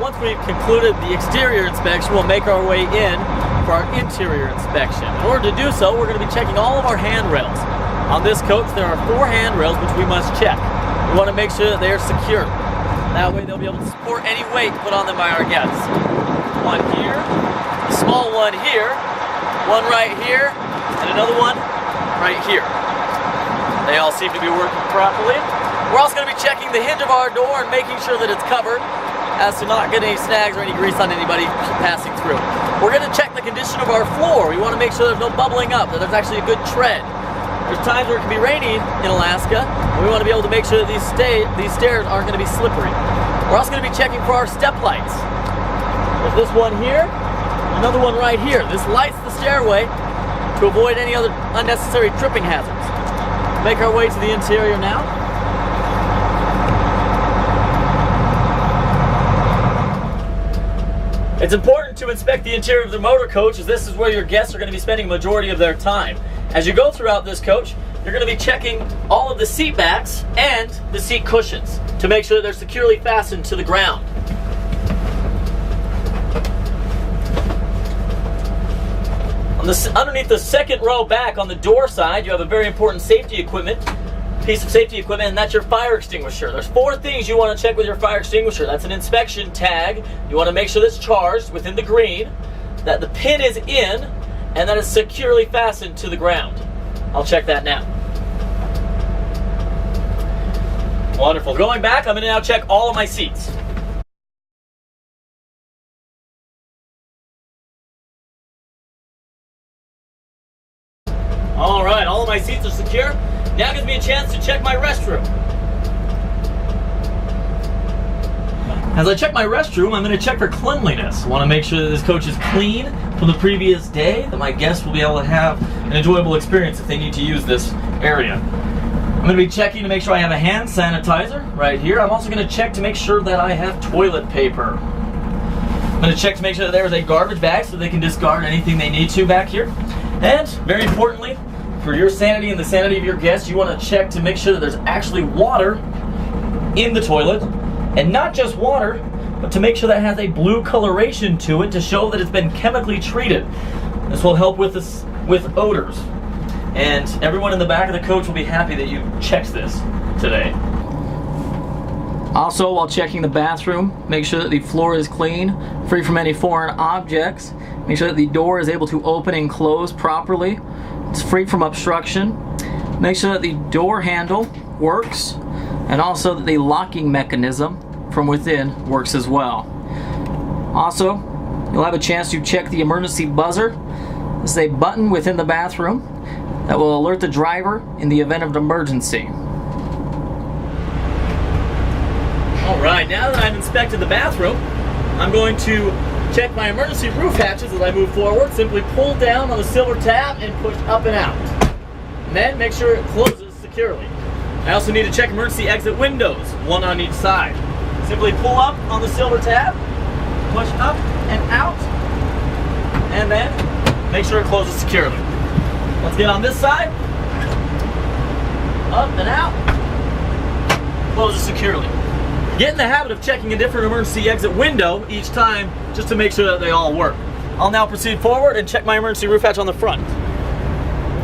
once we've concluded the exterior inspection, we'll make our way in for our interior inspection. In order to do so, we're going to be checking all of our handrails. On this coach, there are 4 handrails which we must check. We want to make sure that they are secure. That way they'll be able to support any weight put on them by our guests. One here, a small one here, one right here, and another one right here. They all seem to be working properly. We're also going to be checking the hinge of our door and making sure that it's covered as to not get any snags or any grease on anybody passing through. We're going to check the condition of our floor. We want to make sure there's no bubbling up, that there's actually a good tread. There's times where it can be rainy in Alaska, and we want to be able to make sure that these stairs aren't going to be slippery. We're also going to be checking for our step lights. There's this one here, another one right here. This lights the stairway to avoid any other unnecessary tripping hazards. Make our way to the interior now. It's important to inspect the interior of the motor coach, as this is where your guests are going to be spending a majority of their time. As you go throughout this coach, you're going to be checking all of the seat backs and the seat cushions to make sure that they're securely fastened to the ground. Underneath the second row back on the door side, you have a very important piece of safety equipment, and that's your fire extinguisher. There's 4 things you want to check with your fire extinguisher. That's an inspection tag. You want to make sure that it's charged within the green, that the pin is in, and that it's securely fastened to the ground. I'll check that now. Wonderful. Going back, I'm going to now check all of my seats. All right, all of my seats are secure. Now gives me a chance to check my restroom. As I check my restroom, I'm going to check for cleanliness. I want to make sure that this coach is clean from the previous day, that my guests will be able to have an enjoyable experience if they need to use this area. I'm going to be checking to make sure I have a hand sanitizer right here. I'm also going to check to make sure that I have toilet paper. I'm going to check to make sure that there is a garbage bag so they can discard anything they need to back here. And very importantly, for your sanity and the sanity of your guests, you want to check to make sure that there's actually water in the toilet. And not just water, but to make sure that it has a blue coloration to it to show that it's been chemically treated. This will help with odors. And everyone in the back of the coach will be happy that you checked this today. Also, while checking the bathroom, make sure that the floor is clean, free from any foreign objects. Make sure that the door is able to open and close properly. It's free from obstruction. Make sure that the door handle works, and also that the locking mechanism from within works as well. Also, you'll have a chance to check the emergency buzzer. This is a button within the bathroom that will alert the driver in the event of an emergency. Alright, now that I've inspected the bathroom, I'm going to check my emergency roof hatches as I move forward. Simply pull down on the silver tab and push up and out. And then make sure it closes securely. I also need to check emergency exit windows, one on each side. Simply pull up on the silver tab, push up and out, and then make sure it closes securely. Let's get on this side. Up and out. Closes securely. Get in the habit of checking a different emergency exit window each time just to make sure that they all work. I'll now proceed forward and check my emergency roof hatch on the front.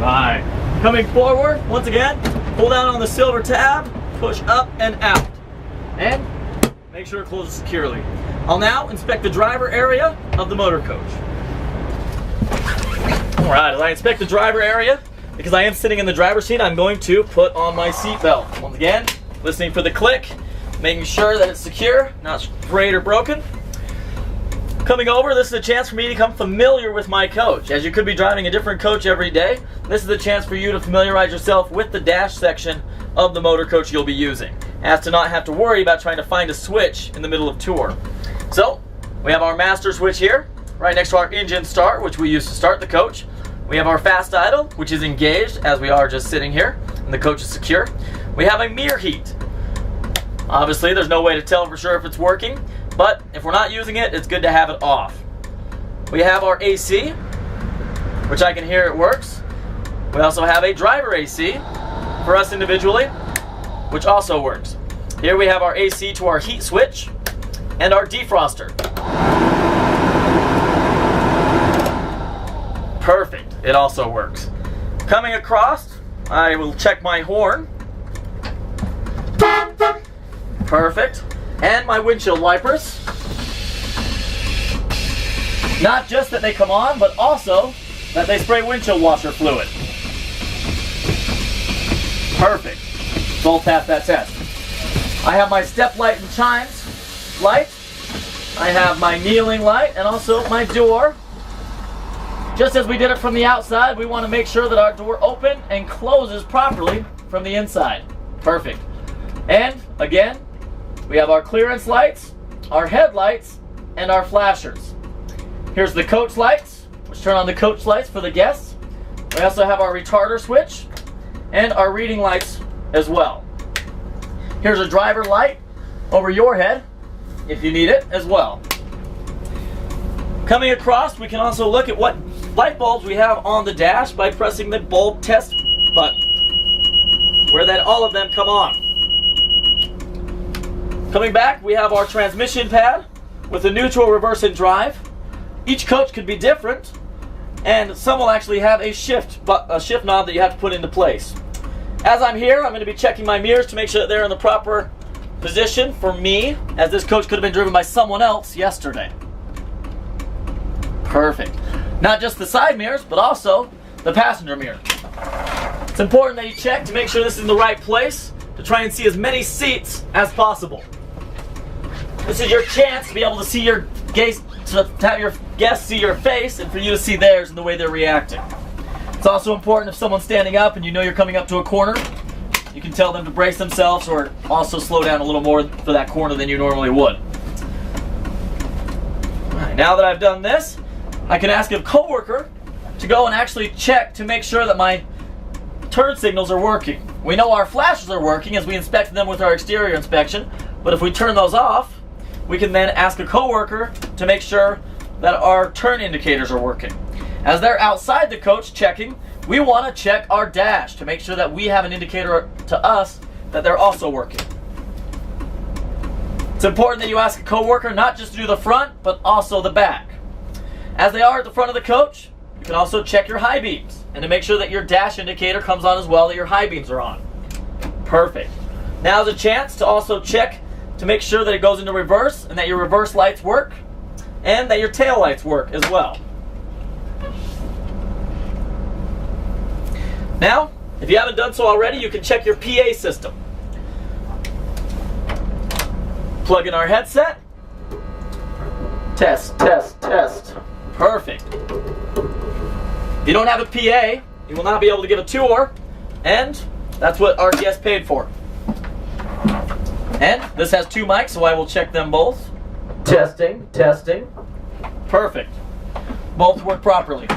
Right. Coming forward, once again, pull down on the silver tab, push up and out. And make sure it closes securely. I'll now inspect the driver area of the motor coach. Alright, as I inspect the driver area, because I am sitting in the driver's seat, I'm going to put on my seatbelt. Once again, listening for the click, making sure that it's secure, not frayed or broken. Coming over, this is a chance for me to become familiar with my coach. As you could be driving a different coach every day, this is a chance for you to familiarize yourself with the dash section of the motor coach you'll be using, as to not have to worry about trying to find a switch in the middle of tour. So, we have our master switch here, right next to our engine start, which we use to start the coach. We have our fast idle, which is engaged as we are just sitting here, and the coach is secure. We have a mirror heat. Obviously, there's no way to tell for sure if it's working, but if we're not using it, it's good to have it off. We have our AC, which I can hear it works. We also have a driver AC for us individually, which also works. Here we have our AC to our heat switch, and our defroster. Perfect, it also works. Coming across, I will check my horn. Perfect. And my windshield wipers. Not just that they come on, but also that they spray windshield washer fluid. Perfect. Both pass that test. I have my step light and chimes light. I have my kneeling light and also my door. Just as we did it from the outside, we want to make sure that our door opens and closes properly from the inside. Perfect. And again, we have our clearance lights, our headlights, and our flashers. Here's the coach lights, which turn on the coach lights for the guests. We also have our retarder switch and our reading lights as well. Here's a driver light over your head if you need it as well. Coming across, we can also look at what light bulbs we have on the dash by pressing the bulb test button, where then all of them come on. Coming back, we have our transmission pad with a neutral, reverse, and drive. Each coach could be different, and some will actually have a shift knob that you have to put into place. As I'm here, I'm going to be checking my mirrors to make sure that they're in the proper position for me, as this coach could have been driven by someone else yesterday. Perfect. Not just the side mirrors, but also the passenger mirror. It's important that you check to make sure this is in the right place to try and see as many seats as possible. This is your chance to be able to see your gaze, to have your guests see your face and for you to see theirs and the way they're reacting. It's also important if someone's standing up and you know you're coming up to a corner, you can tell them to brace themselves or also slow down a little more for that corner than you normally would. All right, now that I've done this, I can ask a coworker to go and actually check to make sure that my turn signals are working. We know our flashes are working as we inspect them with our exterior inspection, but if we turn those off, we can then ask a coworker to make sure that our turn indicators are working. As they're outside the coach checking, we want to check our dash to make sure that we have an indicator to us that they're also working. It's important that you ask a coworker not just to do the front, but also the back. As they are at the front of the coach, you can also check your high beams and to make sure that your dash indicator comes on as well, that your high beams are on. Perfect. Now's a chance to also check to make sure that it goes into reverse and that your reverse lights work and that your tail lights work as well. Now, if you haven't done so already, you can check your PA system. Plug in our headset. Test, test, test. Perfect. If you don't have a PA, you will not be able to give a tour, and that's what our guest paid for. And this has 2 mics, so I will check them both. Testing, testing. Perfect. Both work properly.